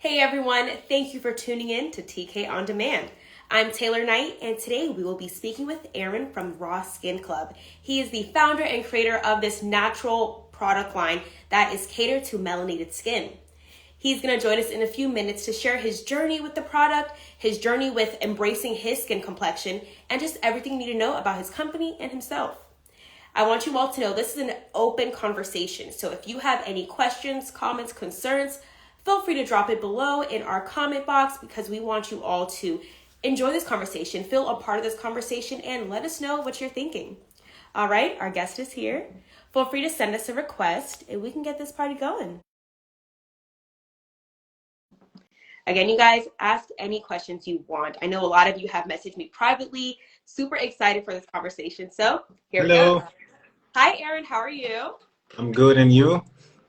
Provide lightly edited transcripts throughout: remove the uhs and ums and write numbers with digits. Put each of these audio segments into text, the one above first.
Hey everyone, thank you for tuning in to TK On Demand. I'm Taylor Knight, and today we will be speaking with Aaron from Raw Skin Club. He is the founder and creator of this natural product line that is catered to melanated skin. He's going to join us in a few minutes to share his journey with the product, his journey with embracing his skin complexion, and just everything you need to know about his company and himself. I want you all to know this is an open conversation, so if you have any questions, comments, concerns, feel free to drop it below in our comment box because we want you all to enjoy this conversation, feel a part of this conversation, and let us know what you're thinking. All right, our guest is here. Feel free to send us a request and we can get this party going. Again, you guys, ask any questions you want. I know a lot of you have messaged me privately. Super excited for this conversation. So here we go. Hello, Hi, Aaron. How are you? I'm good, and you?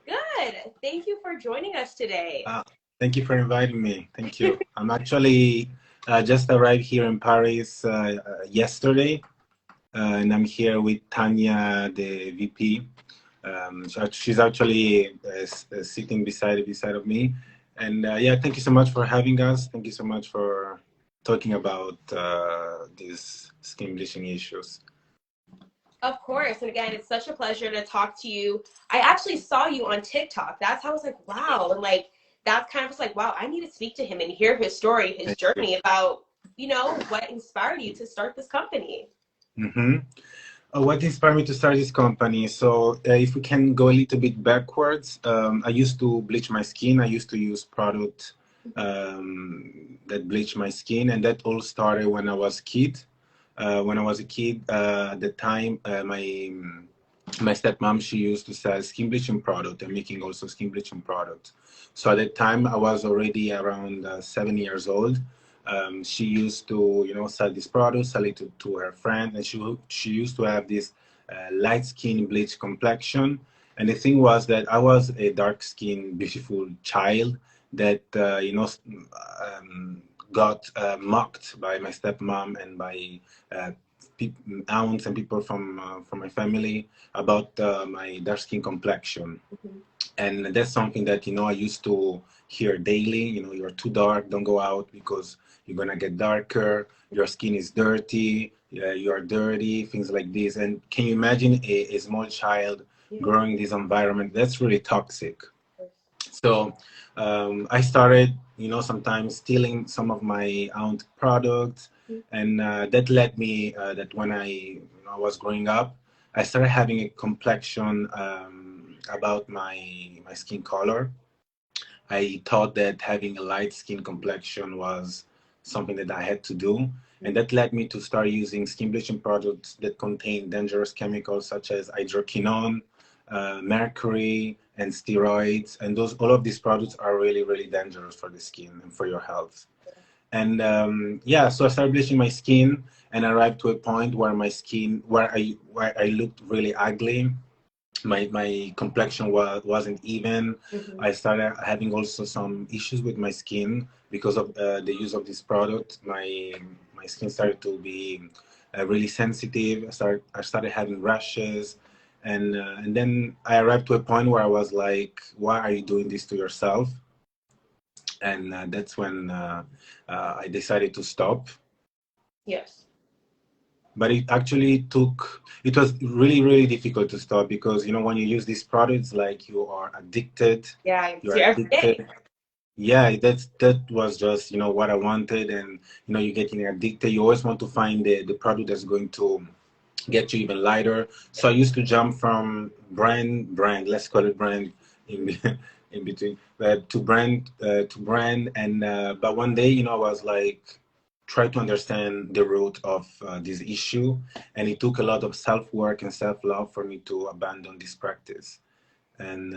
Good. Thank you for joining us today. Uh, Thank you for inviting me. Thank you. I'm actually just arrived here in Paris yesterday, and I'm here with Tanya, the VP. So she's actually sitting beside of me, and yeah, thank you so much for having us. Thank you so much for talking about these skin bleaching issues. Of course. And again, it's such a pleasure to talk to you. I actually saw you on TikTok. That's how I was like, wow. And like, that's kind of just like, wow, I need to speak to him and hear his story, his Thank you. journey about, what inspired you to start this company. Mm-hmm. What inspired me to start this company? So, if we can go a little bit backwards, I used to bleach my skin. I used to use product that bleach my skin, and that all started when I was a kid. When I was a kid, at the time, my stepmom, she used to sell skin bleaching product and making also skin bleaching product. So at that time, I was already around 7 years old. She used to, sell this product, sell it to her friend, and she used to have this light skin bleach complexion. And the thing was that I was a dark skinned, beautiful child that got mocked by my stepmom and by uh, aunts and people from my family about my dark skin complexion. Mhm. And that's something that I used to hear daily. You're too dark, don't go out because you're gonna get darker, your skin is dirty, you're dirty, things like this. And can you imagine a small child Yeah. growing in this environment? That's really toxic. So I started, sometimes stealing some of my aunt products, and that led me that when I was growing up, I started having a complexion about my skin color. I thought that having a light skin complexion was something that I had to do. And that led me to start using skin bleaching products that contain dangerous chemicals such as hydroquinone, mercury, and steroids. And all of these products are really, really dangerous for the skin and for your health. And yeah, so I started bleaching my skin and arrived to a point where where I looked really ugly. My complexion wasn't even. Mhm. I started having also some issues with my skin because of the use of this product. My skin started to be really sensitive. I started having rashes, and then I arrived to a point where I was like, why are you doing this to yourself? And that's when I decided to stop. Yes. But it was really, really difficult to stop because, when you use these products, like you are addicted, Yeah, it's you're your every day. addicted. Yeah, that was just, what I wanted. And, you're getting addicted. You always want to find the product that's going to get you even lighter. So I used to jump from let's call it brand in, in between, to brand. And, but one day, I was like, try to understand the root of this issue. And it took a lot of self-work and self-love for me to abandon this practice. And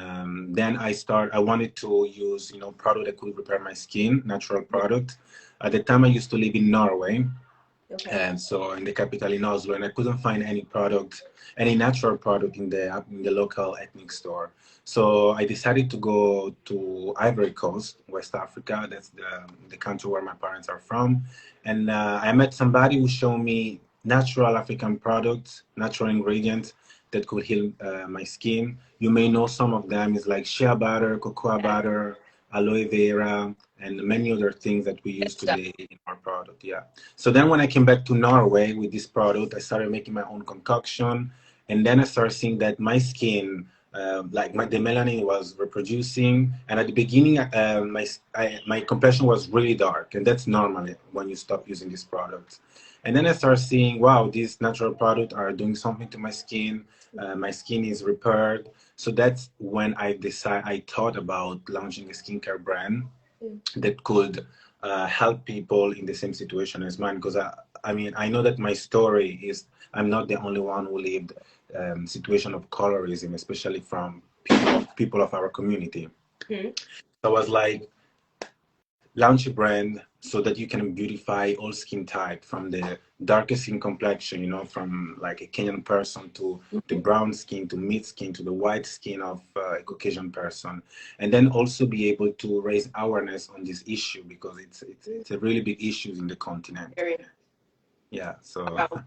then I wanted to use, product that could repair my skin, natural product. At the time I used to live in Norway, Okay. and so in the capital in Oslo, and I couldn't find any product, any natural product in the local ethnic store. So I decided to go to Ivory Coast, West Africa. That's the country where my parents are from, and I met somebody who showed me natural African products, natural ingredients that could heal my skin. You may know some of them is like shea butter, cocoa Yeah. butter, aloe vera, and many other things that we use today in our product. Yeah. So then when I came back to Norway with this product, I started making my own concoction, and then I started seeing that my skin, the melanin was reproducing, and at the beginning, my complexion was really dark, and that's normal when you stop using this product. And then I started seeing, wow, these natural products are doing something to my skin. My skin is repaired. So that's when I thought about launching a skincare brand that could help people in the same situation as mine. Because I mean, I know that my story is, I'm not the only one who lived situation of colorism, especially from people of our community. Mm-hmm. So I was like, launch a brand so that you can beautify all skin type, from the darkest skin complexion, you know, from like a Kenyan person to the brown skin to mid skin to the white skin of a Caucasian person, and then also be able to raise awareness on this issue because it's a really big issue in the continent. Yeah. So. Wow.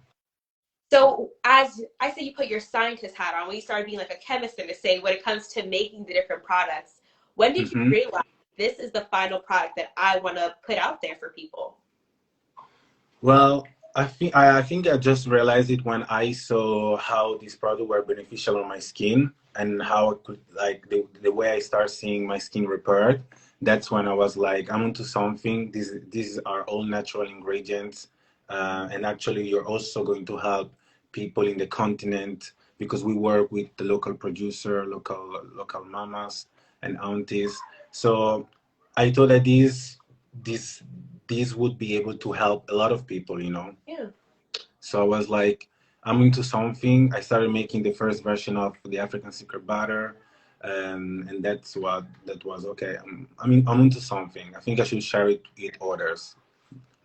So as I say, you put your scientist hat on when you started being like a chemist, and to say when it comes to making the different products, when did you realize this is the final product that I want to put out there for people? Well, I think I just realized it when I saw how these products were beneficial on my skin and how it could, like, the way I start seeing my skin repaired. That's when I was like, I'm onto something. These are all natural ingredients, and actually, you're also going to help people in the continent because we work with the local producer, local mamas and aunties. So I thought that this these would be able to help a lot of people, you know? Yeah. So I was like, I'm into something. I started making the first version of the African secret butter. And that was okay. I'm into something. I think I should share it with others.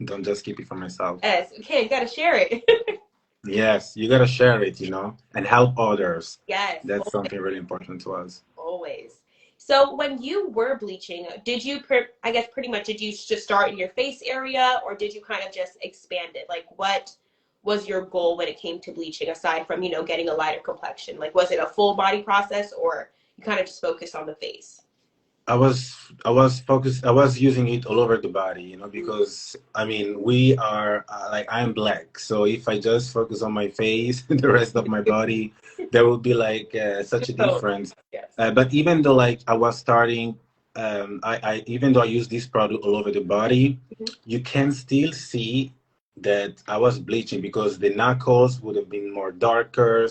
Don't just keep it for myself. Yes. Okay, you got to share it. Yes, you gotta share it, you know, and help others. Yes. That's Always. something really important to us. Always. So when you were bleaching, did you, I guess pretty much, did you just start in your face area, or did you kind of just expand it? Like, what was your goal when it came to bleaching, aside from, getting a lighter complexion? Like, was it a full body process, or you kind of just focused on the face? I was focused. I was using it all over the body, you know, because I mean we are like I'm black, so if I just focus on my face, the rest of my body, there will be like such a difference. Yes. But even though like I was starting, I even though I use this product all over the body, you can still see that I was bleaching because the knuckles would have been more darker,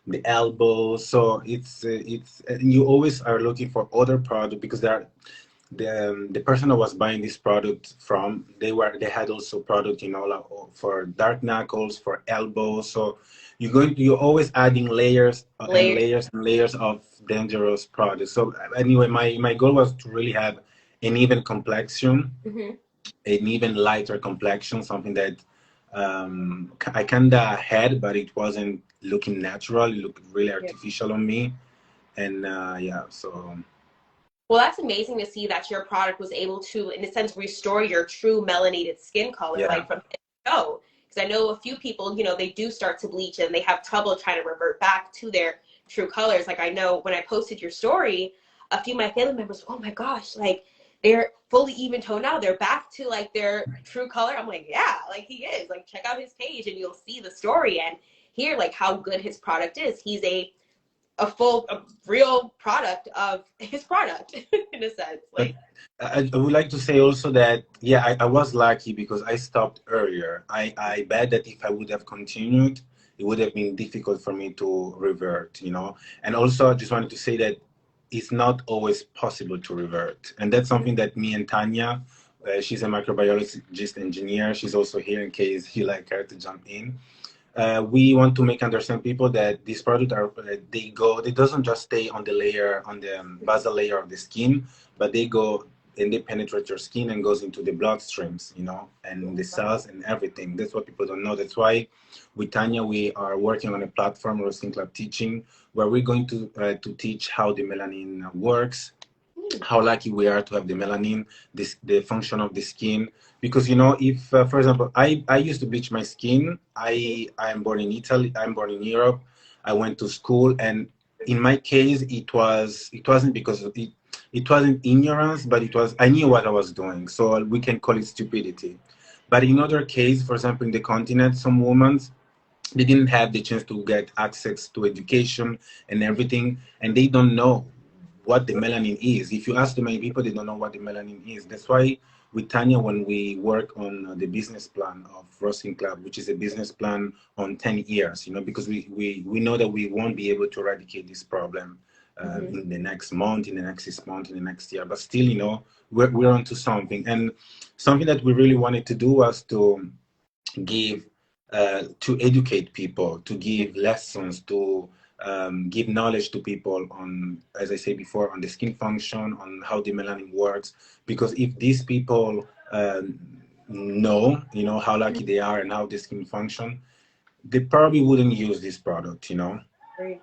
the elbows. So it's and you always are looking for other product because there are the person I was buying this product from, they had also product, you know, like for dark knuckles, for elbows. So you're always adding layers and layers and layers of dangerous products. So anyway, my goal was to really have an even complexion, an even lighter complexion, something that I kinda had, but it wasn't looking natural. It looked really artificial on me, and yeah, so. Well, that's amazing to see that your product was able to, in a sense, restore your true melanated skin color, like from head to toe. Because I know a few people, they do start to bleach and they have trouble trying to revert back to their true colors. Like I know when I posted your story, a few of my family members, oh my gosh, like they're fully even tone now. They're back to like their true color. I'm like, yeah, like he is. Like check out his page and you'll see the story and hear like how good his product is. He's a real product of his product in a sense. Like I would like to say also that yeah, I was lucky because I stopped earlier. I bet that if I would have continued, it would have been difficult for me to revert, you know. And also I just wanted to say that it's not always possible to revert, and that's something that me and Tanya, she's a microbiologist engineer, she's also here in case you like her to jump in. We want to make understand people that these products are they doesn't just stay on the layer, on the basal layer of the skin, but they go and they penetrate your skin and goes into the bloodstreams, you know, and the cells and everything. That's what people don't know. That's why with Tanya we are working on a platform, Roasting Club Teaching, where we're going to teach how the melanin works, how lucky we are to have the melanin, the function of the skin. Because you know, if for example, I used to bleach my skin. I'm born in Italy. I'm born in Europe. I went to school, and in my case, it wasn't because of it. it wasn't ignorance, but it was, I knew what I was doing. So we can call it stupidity. But in other case, for example, in the continent, some women, they didn't have the chance to get access to education and everything, and they don't know what the melanin is. If you ask too many people, they don't know what the melanin is. That's why with Tanya, when we work on the business plan of Roasting Club, which is a business plan on 10 years, because we know that we won't be able to eradicate this problem in the next month, in the next 6 months, in the next year, but still, we're onto something. And something that we really wanted to do was to give to educate people, to give lessons, to give knowledge to people on, as I said before, on the skin function, on how the melanin works. Because if these people know, how lucky they are and how the skin function, they probably wouldn't use this product, Right.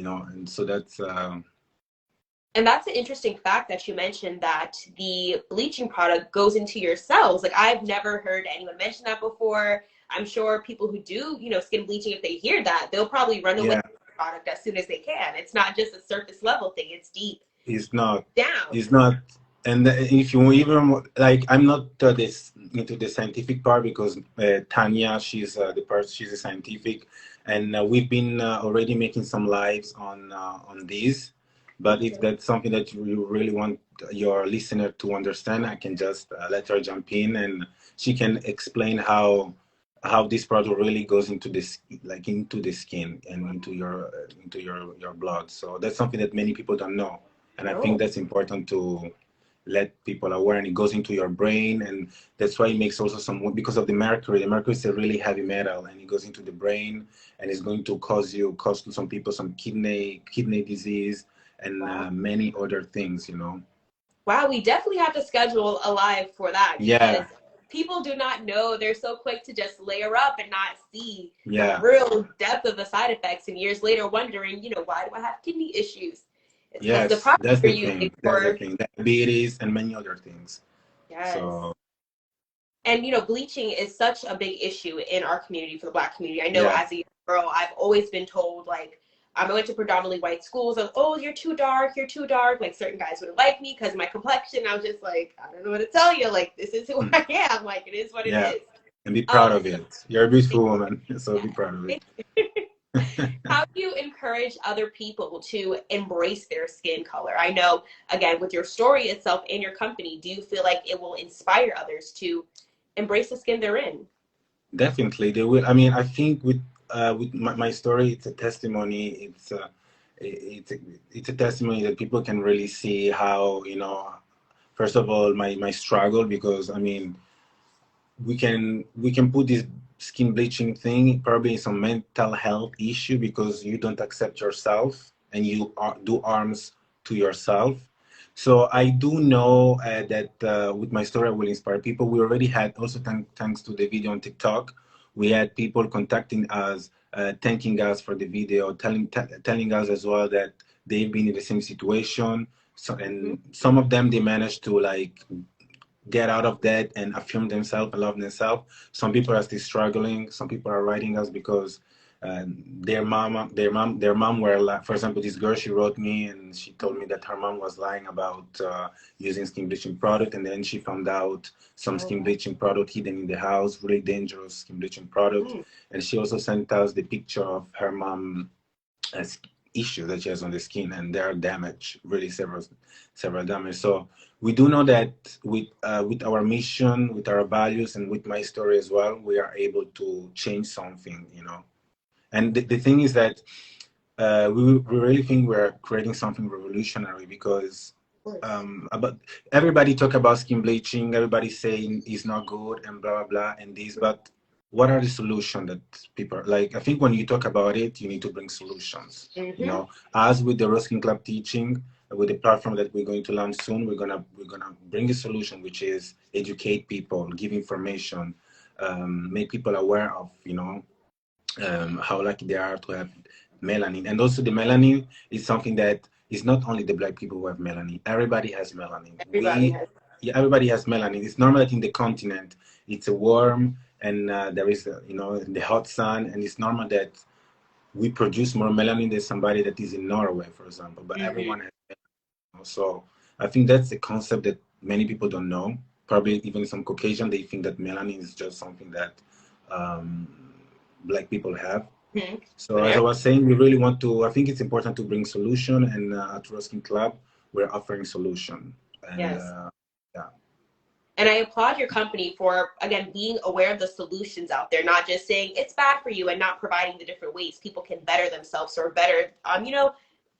And so that's And that's an interesting fact that you mentioned that the bleaching product goes into your cells. Like I've never heard anyone mention that before. I'm sure people who do, skin bleaching, if they hear that, they'll probably run away yeah. from the product as soon as they can. It's not just a surface level thing, it's deep It's not. down. It's not. And if you even like, I'm not this into the scientific part because Tanya, she's the person, she's a scientific, and we've been already making some lives on this. But if that's something that you really want your listener to understand, I can just let her jump in, and she can explain how this product really goes into this, like into the skin and into your blood. So that's something that many people don't know, and I think No. that's important to let people aware. And it goes into your brain, and that's why it makes also some, because of the mercury. The mercury is a really heavy metal, and it goes into the brain, and it's going to cause to some people some kidney disease and Wow. many other things. Wow, we definitely have to schedule a live for that because Yeah, people do not know. They're so quick to just layer up and not see the yeah, real depth of the side effects, and years later wondering, why do I have kidney issues? It's because the yes, product that's you're the using thing. That's the for, thing. Diabetes and many other things. yes. So And bleaching is such a big issue in our community, for the Black community. I know yeah, as a young girl, I've always been told, like, I went to predominantly white schools, of, oh, you're too dark, you're too dark. Like, certain guys wouldn't like me because of my complexion. I was just like, I don't know what to tell you. Like, this is who I am. Like, it is what it yeah, is. and be proud of So, it. You're a beautiful woman, so be proud of yes. it. How do you encourage other people to embrace their skin color? I know, again, with your story itself and your company, do you feel like it will inspire others to embrace the skin they're in? Definitely, they will. I mean, I think with my story, it's a testimony. It's a, it's a testimony that people can really see how, first of all, my struggle, because I mean, we can put this skin bleaching thing probably in some mental health issue because you don't accept yourself and you do harms to yourself. So I do know that with my story I will inspire people. We already had also thanks to the video on TikTok, we had people contacting us, thanking us for the video, telling us as well that they've been in the same situation. So, Mhm. and some of them, they managed to like get out of that and affirm themselves and love themselves. Some people are still struggling. Some people are writing us because their mom were like, for example, this girl, she wrote me and she told me that her mom was lying about using skin bleaching product, and then she found out some Oh, skin wow. bleaching product hidden in the house, really dangerous skin bleaching product. Mm. And she also sent us the picture of her mom issue that she has on the skin, and there are damage, really several damage. So we do know that with our mission, with our values, and with my story as well, we are able to change something. And the thing is that we really think we're creating something revolutionary because Of course. about everybody talk about skin bleaching, everybody saying it's not good and blah blah blah and this, but what are the solutions that people like? I think when you talk about it, you need to bring solutions. Mm-hmm. As with the Ruskin Club teaching, with the platform that we're going to launch soon, we're gonna bring a solution, which is educate people, give information, make people aware of how lucky they are to have melanin. And also the melanin is something that is not only the black people who have melanin. Everybody has melanin. Everybody has. Yeah, everybody has melanin. It's normal that in the continent it's a warm and there is, the hot sun, and it's normal that we produce more melanin than somebody that is in Norway, for example. But Mm-hmm. everyone has. So I think that's a concept that many people don't know. Probably even some Caucasian, they think that melanin is just something that um, black people have. Hmm. So as I was saying, we really want to, I think it's important to bring solution, and at Ruskin Club, we're offering solution. And Yes. yeah. And I applaud your company for, again, being aware of the solutions out there, not just saying it's bad for you and not providing the different ways people can better themselves or better,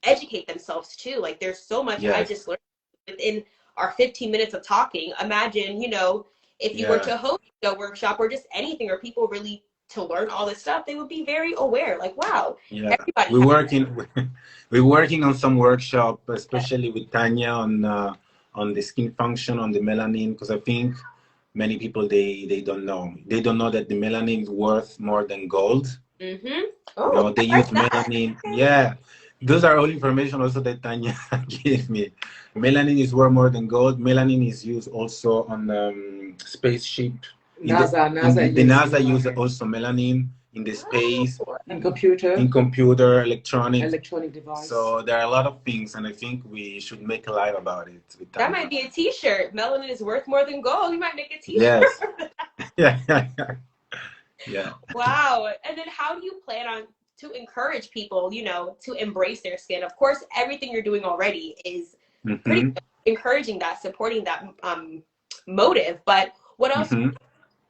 educate themselves too. Like there's so much I Yes. just learned within our 15 minutes of talking. Imagine, if you were Yeah. to host a workshop or just anything, or people really to learn all this stuff, they would be very aware. Like, wow, Yeah. everybody We're has working, we're working on some workshop, especially with Tanya on the skin function, on the melanin, because I think many people they don't know. They don't know that the melanin is worth more than gold. Mm-hmm. You Oh, know, they I use like that. melanin. Okay. Yeah, those are all information also that Tanya gave me. Melanin is worth more than gold. Melanin is used also on spaceship. The NASA use also melanin in the space, Oh, in computer, electronic device. So there are a lot of things, and I think we should make a live about it with that Tanya. might be a T-shirt. Melanin is worth more than gold. You might make a T-shirt. Yes. Yeah. Yeah. Wow. And then how do you plan on to encourage people, to embrace their skin? Of course, everything you're doing already is pretty Mm-hmm. good, encouraging that, supporting that motive. But what else Mm-hmm.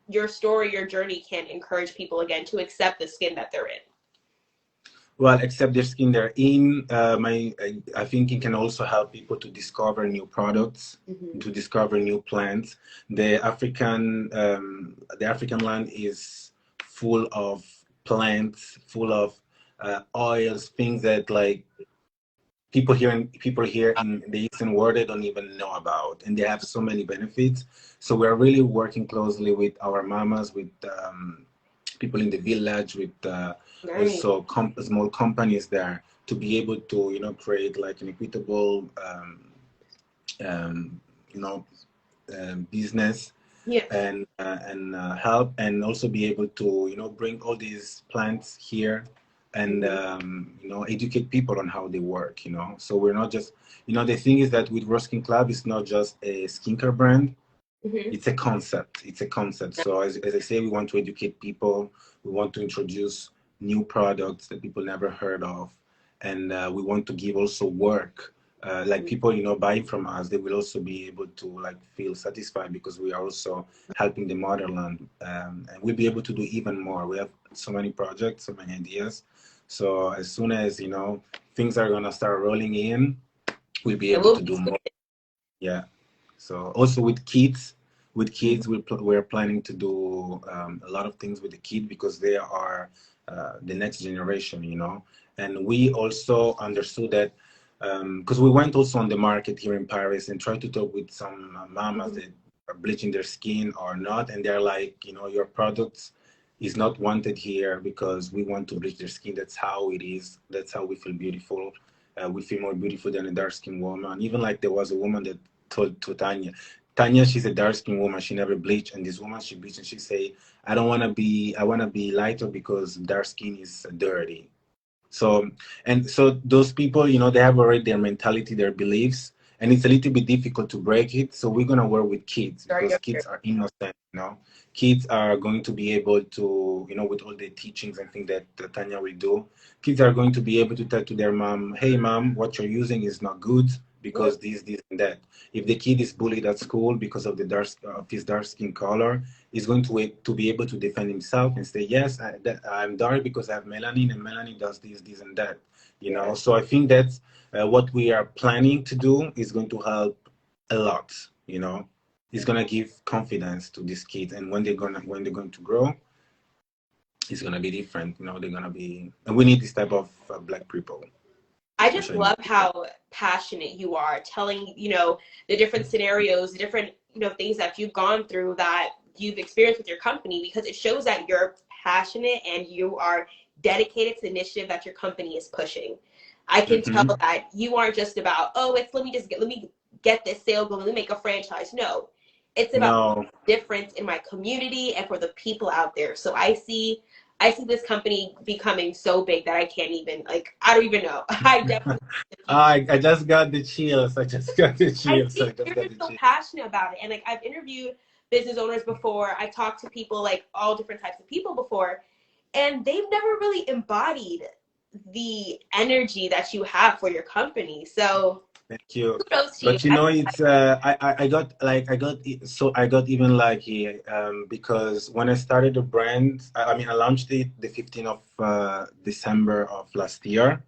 your story, your journey can encourage people again to accept the skin that they're in? Well, except their skin they're in, I think it can also help people to discover new products, Mm-hmm. to discover new plants. The African land is full of plants, full of oils, things that like people here in the Eastern world they don't even know about, and they have so many benefits. So we're really working closely with our mamas, with people in the village, with Nice. also small companies there to be able to create like an equitable um, you know business, Yes. and help, and also be able to bring all these plants here, and Mm-hmm. educate people on how they work. So we're not just the thing is that with Ruskin Club, it's not just a skincare brand. Mm-hmm. It's a concept. So as I say, we want to educate people. We want to introduce new products that people never heard of, and we want to give also work. Like people, buying from us, they will also be able to like feel satisfied because we are also helping the motherland, and we'll be able to do even more. We have so many projects, so many ideas. So as soon as things are gonna start rolling in, we'll be It able will to be do soon. more. Yeah. So also with kids, we're planning to do a lot of things with the kids because they are the next generation. And we also understood that because we went also on the market here in Paris and tried to talk with some mamas Mm-hmm. that are bleaching their skin or not, and they're like, your products is not wanted here because we want to bleach their skin. That's how it is. That's how we feel beautiful. We feel more beautiful than a dark skinned woman. Even like there was a woman that told to Tanya, she's a dark skinned woman. She never bleached, and this woman she bleached, and she say, I don't want to be. I want to be lighter because dark skin is dirty. So those people, they have already their mentality, their beliefs, and it's a little bit difficult to break it. So we're gonna work with kids Sorry, because kids are innocent. Kids are going to be able to, with all the teachings and things that Tanya will do, kids are going to be able to tell to their mom, hey mom, what you're using is not good yeah. because this and that. If the kid is bullied at school because of his dark skin color, is going to be able to defend himself and say, yes, I'm dark because I have melanin, and melanin does this, and that. Yeah. So I think that's what we are planning to do is going to help a lot. It's gonna give confidence to these kids, and when they're going to grow, it's gonna be different. They're gonna be, and we need this type of black people, I just especially. love how passionate you are telling, the different scenarios, the different, things that you've gone through that you've experienced with your company, because it shows that you're passionate and you are dedicated to the initiative that your company is pushing. I can tell Mm-hmm. that you aren't just about, oh, it's let me get this sale going, let me make a franchise. No, it's about No. difference in my community and for the people out there. So I see I see this company becoming so big that I can't even, like, I don't even know. I definitely I just got the chills. I just got the I chills. I think just you're got just the so chills. passionate about it. And like I've interviewed business owners before. I've talked to people like all different types of people before, and they've never really embodied the energy that you have for your company. So Thank you. kudos to you. But you know, it's I got like so I got even lucky because when I started the brand, I mean I launched it the 15th of December of last year,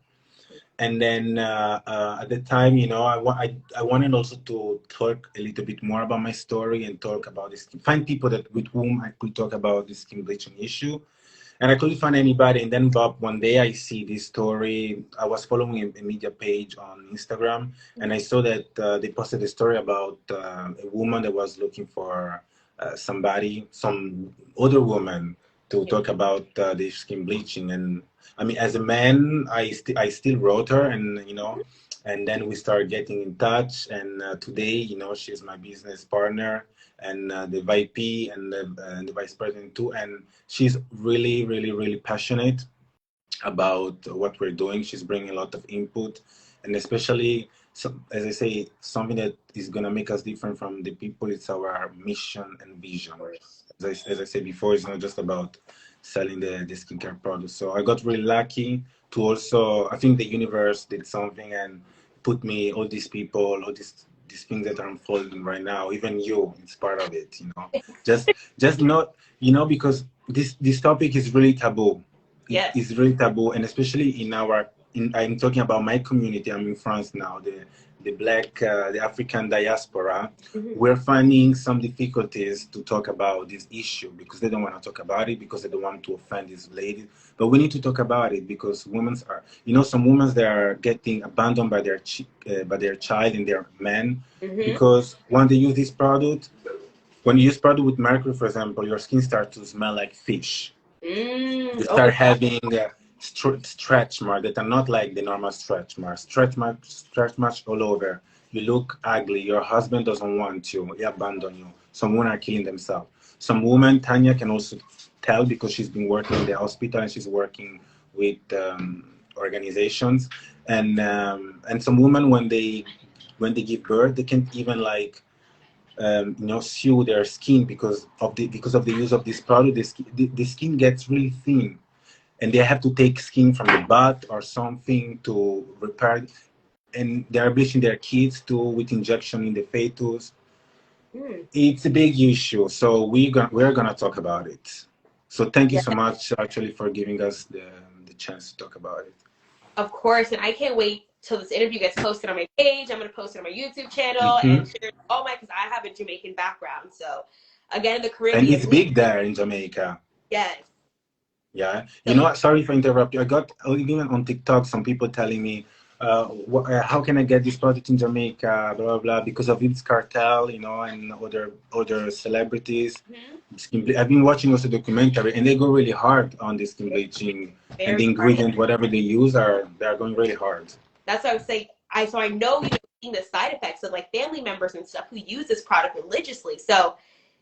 and then at the time, you know, I wanted also to talk a little bit more about my story and talk about this, find people that with whom I could talk about the skin bleaching issue. And I couldn't find anybody. And then, Bob, one day I see this story. I was following a media page on Instagram, and I saw that they posted a story about a woman that was looking for somebody, some other woman, to talk about the skin bleaching. And I mean, as a man, I still wrote her, and you know, and then we started getting in touch. And today, you know, she's my business partner and the VP and the vice president too. And she's really, really, really passionate about what we're doing. She's bringing a lot of input, and especially, so, as I say, something that is going to make us different from the people. It's our mission and vision. As I said before, it's not just about selling the skincare products. So I got really lucky to also, I think the universe did something and put me, all these people, all these things that are unfolding right now, even you, it's part of it, you know. Just not, you know, because this topic is really taboo. It Yes. is really taboo, and especially in I'm talking about my community. I'm in France now, the black, the African diaspora. Mm-hmm. We're finding some difficulties to talk about this issue because they don't want to talk about it because they don't want to offend these ladies. But we need to talk about it because women are, you know, some women that are getting abandoned by their child and their men Mm-hmm. because when they use this product, when you use product with mercury, for example, your skin starts to smell like fish. You Oh, start having stretch marks that are not like the normal stretch marks. Stretch marks all over. You look ugly. Your husband doesn't want you. He abandoned you. Some women are killing themselves. Some women, Tanya can also tell because she's been working in the hospital and she's working with organizations. And some women when they give birth, they can't even like you know, sew their skin because of the use of this product. The skin gets really thin, and they have to take skin from the butt or something to repair. And they are bleaching their kids too with injection in the fetus. It's a big issue, so we're gonna talk about it. So thank you yeah. so much, actually, for giving us the chance to talk about it. Of course, and I can't wait till this interview gets posted on my page. I'm going to post it on my YouTube channel and Hmm. share all my, because I have a Jamaican background. So, again, in the And it's Caribbean, we, big there in Jamaica. yes. Yeah, you So, know what? Sorry for interrupt you. I got even on TikTok some people telling me, how can I get this product in Jamaica? Blah blah blah. Because of its cartel, you know, and other celebrities. I've been watching also documentary, and they go really hard on this skin bleaching and very the hard. ingredient, whatever they use, they're going really hard. That's what I was saying. So I know, seeing the side effects of like family members and stuff who use this product religiously. So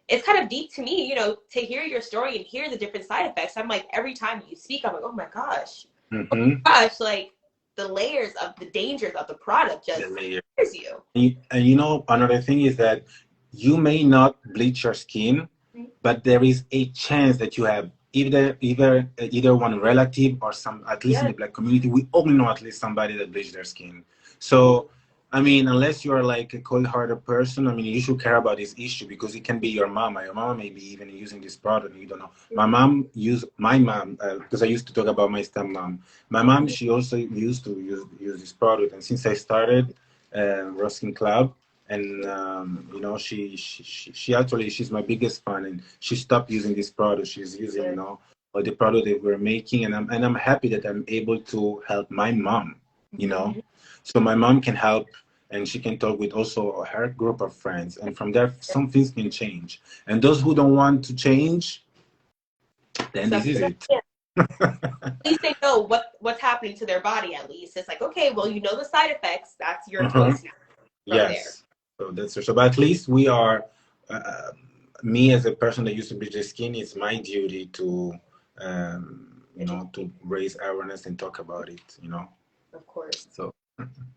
it's kind of deep to me, to hear your story and hear the different side effects. I'm like, every time you speak, I'm like, oh my gosh, Mm-hmm. like the layers of the dangers of the product just scares you. And you know, another thing is that you may not bleach your skin, but there is a chance that you have either one relative or some, at least in Yes. the black community, we all know at least somebody that bleached their skin. So I mean, unless you are like a cold-hearted person, I mean, you should care about this issue because it can be your mama. Your mama may be even using this product, and you don't know. My mom, because I used to talk about my stepmom. My mom, she also used to use this product, and since I started Ruskin Club, and you know, she actually she's my biggest fan, and she stopped using this product. She's using, you know, the product that we're making, and I'm happy that I'm able to help my mom, you know, so my mom can help and she can talk with also her group of friends, and from there some things can change. And those who don't want to change, then So this is it. at least they know what's happening to their body. At least it's like, okay, well, the side effects. That's your Uh-huh. choice from there. Yes, so that's for sure. But at least we are, me as a person that used to bleach the skin, it's my duty to you know, to raise awareness and talk about it, you know. Of course. So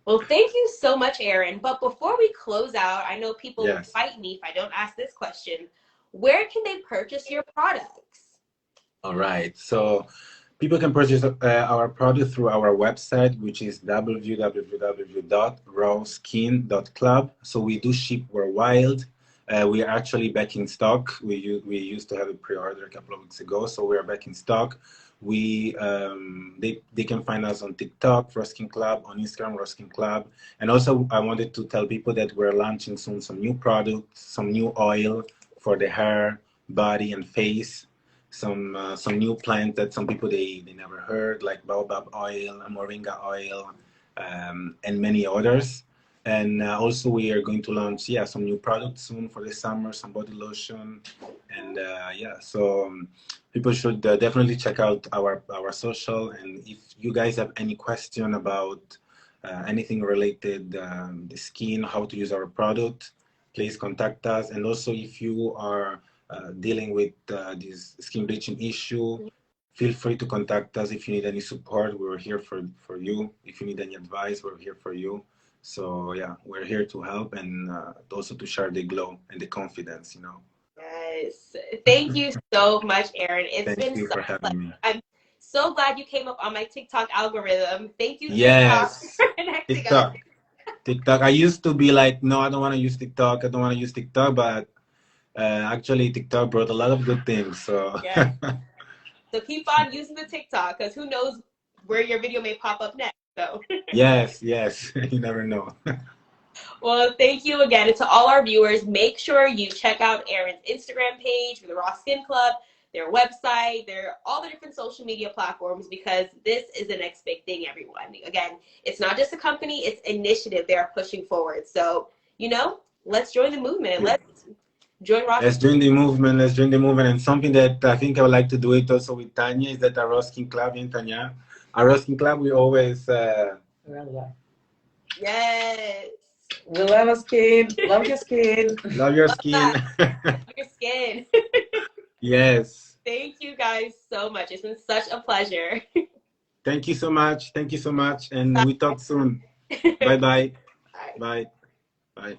well, thank you so much, Aaron. But before we close out, I know people will yes. fight me if I don't ask this question. Where can they purchase your products? All right. So people can purchase our product through our website, which is www.rawskin.club. So we do ship worldwide. We are actually back in stock. We used to have a pre-order a couple of weeks ago, so we are back in stock. They can find us on TikTok, Raw Skin Club, on Instagram, Raw Skin Club. And also I wanted to tell people that we're launching soon some new products, some new oil for the hair, body, and face. Some new plants that some people they never heard, like baobab oil, moringa oil, and many others. And also we are going to launch some new products soon for the summer, some body lotion, and so people should definitely check out our social. And if you guys have any question about anything related the skin, how to use our product, please contact us. And also if you are dealing with this skin bleaching issue, feel free to contact us. If you need any support, we're here for you. If you need any advice, we're here for you. So yeah, we're here to help, and also to share the glow and the confidence, you know. Yes. Thank you so much, Aaron. It's Thank been you so for having me. I'm so glad you came up on my TikTok algorithm. Thank you, TikTok, Yes, for connecting us. TikTok. TikTok. I used to be like, no, I don't want to use TikTok. I don't want to use TikTok, but actually, TikTok brought a lot of good things. So Yes. So keep on using the TikTok, because who knows where your video may pop up next. So yes, you never know. well, thank you again. And to all our viewers, make sure you check out Aaron's Instagram page for the Raw Skin Club, their website, all the different social media platforms, because this is the next big thing, everyone. Again, it's not just a company, it's initiative they are pushing forward. So, let's join the movement and let's join Raw Let's Skin. join the movement. Let's join the movement. And something that I think I would like to do it also with Tanya is that our Raw Skin Club in Tanya. Our Raw Skin Club, we always Yes. We love our skin. Love your skin. love your skin. Your skin. Yes. Thank you guys so much. It's been such a pleasure. Thank you so much. Thank you so much. And we talk soon. Bye-bye. Bye. Bye.